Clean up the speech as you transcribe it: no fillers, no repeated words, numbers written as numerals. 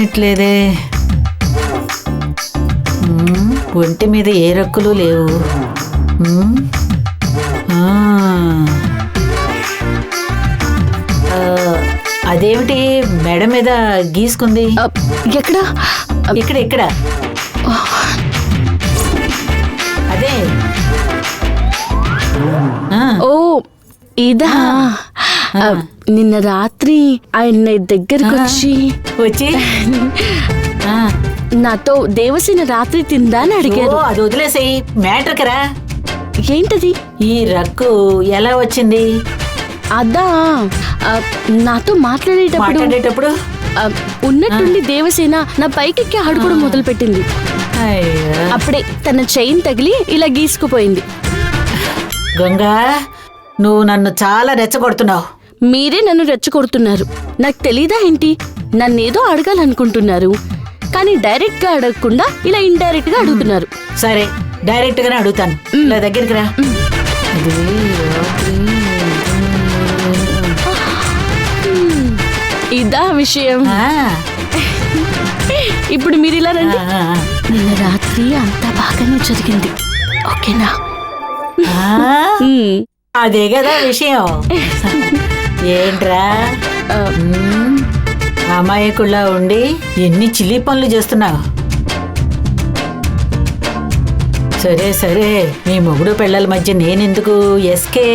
తెలియట్లేదే. ఒంటి మీద ఏ రక్కులు లేవు. అదేమిటి మెడ మీద గీసుకుంది? ఎక్కడ? ఇక్కడ ఇక్కడ. అదే. ఓ ఇదా? నిన్న రాత్రి ఆయన దగ్గరకు వచ్చి నాతో దేవసేన రాత్రి తిందా అని అడిగారు. అది వదిలేసేయి, మ్యాటర్ కరా. ఏంటది? ఈ రక్కు ఎలా వచ్చింది? అదా, నాతో మాట్లాడేటప్పుడు ఉన్నట్టుండి దేవసేన నా పైకెక్కి ఆడుకోవడం మొదలు పెట్టింది. అప్పుడే తన చైన్ తగిలి ఇలా గీసుకుపోయింది. గంగా, నువ్వు నన్ను చాలా రెచ్చగొడుతున్నావు. మీరే నన్ను రెచ్చగొడుతున్నారు. నాకు తెలీదా ఏంటి? నన్నేదో అడగాలనుకుంటున్నారు, కానీ డైరెక్ట్ గా అడగకుండా ఇలా ఇండైరెక్ట్ గా అడుగుతున్నారు. సరే, డైరెక్ట్ గానే అడుగుతాను. ఇలా దగ్గరికి రా. ఇదా విషయం. ఇప్పుడు మీరు ఇలా రండి. నిన్న రాత్రి అంతా బాగానే జరిగింది, ఓకేనా? అదే కదా విషయం. ఏంట్రా అమాయకుల్లా ఉండి ఎన్ని చిల్లీ పనులు చేస్తున్నావు? సరే సరే, మీ మొగుడు పిల్లల మధ్య నేనెందుకు? ఎస్కే